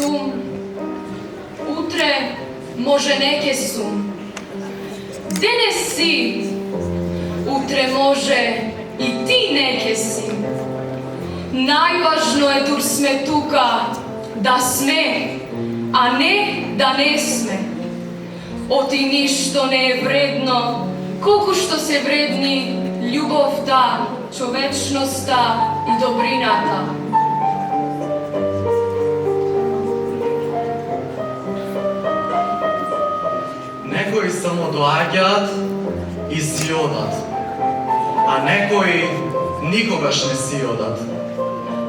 sum, utre može neke sum. Denes si, utre može i ti neke si. Najvažno je dur sme tuka da sme, a ne da ne sme. Oti ništo ne je vredno, koliko što se vredni ljubov ta, čovečnost ta i dobrina ta. Некои само доаѓаат и си одат, а некои никогаш не си одат.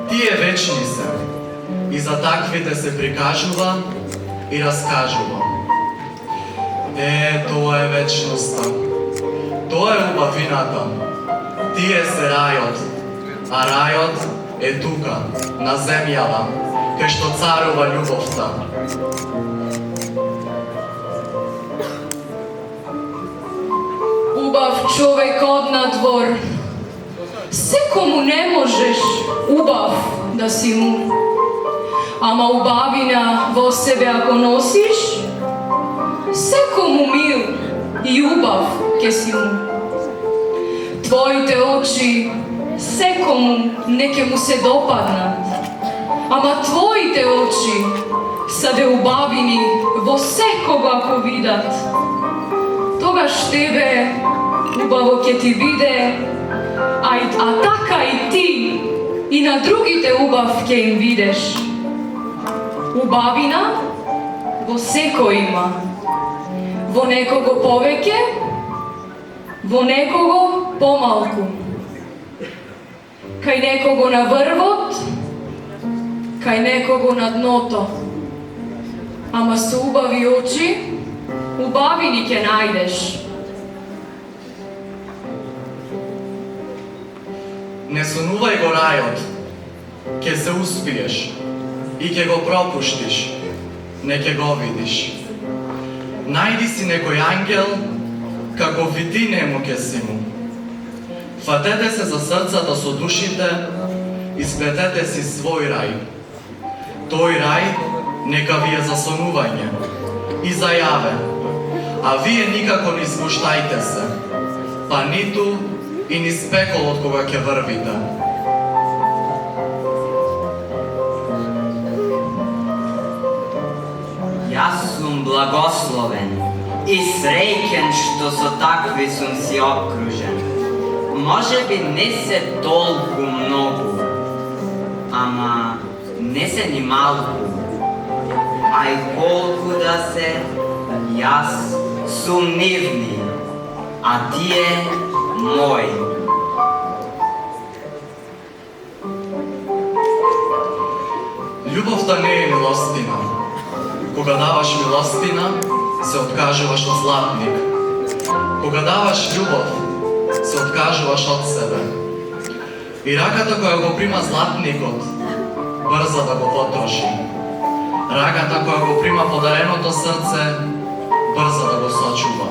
Тие вечни се и за таквите се прикажува и раскажува. Тоа е вечноста. Тоа е убавината. Тие се рајот, а рајот е тука, на земјава, кај што царува љубовта. Ubav čovek od nadvor, sekomu ne možeš ubav da si mu, ama ubavina vo sebe ako nosiš, sekomu mil i ubav ke si mu. Tvojite oči sekomu neke mu se dopadnat, ama tvojite oči sade ubavini vo sekoga ako vidat. Togaš tebe ubavo ke ti vide, a taka i ti i na drugite ubav ke im videš. Ubavina vo seko ima, vo nekogo poveke, vo nekogo pomalku, kaj nekogo na vrvot, kaj nekogo na dnoto. Ama su ubavi oči, ubavini ke najdeš. Не сонувај го рајот, ке се успиеш и ке го пропуштиш, не ке го видиш. Најди си некој ангел, како види нему ке си му. Фатете се за срцата со душите и сплетете си свој рај. Тој рај нека ви е за сонување и за јаве, а вие никако не спуштајте се, па ниту и низ пеколот кога ќе врвите. Јас сум благословен и среќен што со такви сум си окружен. Може би не се толку многу, ама не се ни малку. А и колку да се, јас сум нивни, а тие мој. Љубовта не е милостина. Кога даваш милостина, се откажуваш од златник. Кога даваш љубов, се откажуваш од себе. И раката која го прима златникот, брза да го потроши. Раката која го прима подареното срце, брза да го сочува.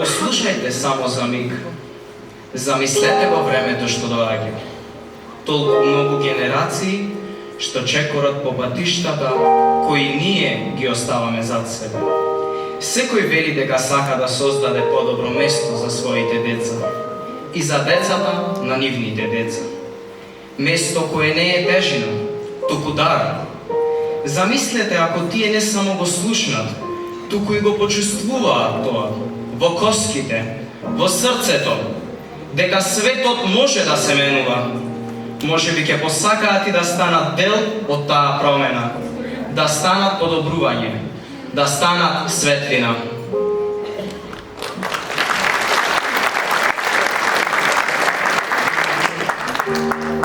Послушайте само за миг. Замислете во времето што доаѓа. Толку многу генерации што чекорат по патиштата кои ние ги оставаме зад себе. Секој вели дека сака да создаде подобро место за своите деца и за децата на нивните деца. Место кое не е тежина, туку дар. Замислете ако тие не само го слушнат, туку и го почувствуваат тоа во коските, во срцето, дека светот може да се менува. Може би ќе посакаат и да станат дел од таа промена, да станат подобрување, да станат светлина. Posvedono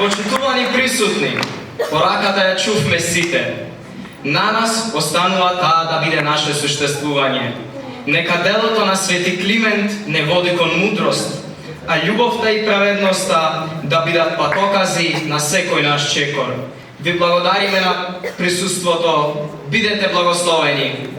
Почитувани присутни, пораката ја чувме сите. На нас останува таа да биде наше суштествување. Нека делото на Свети Климент не води кон мудрост, а љубовта и праведноста да бидат патокази на секој наш чекор. Ви благодариме на присуството, бидете благословени.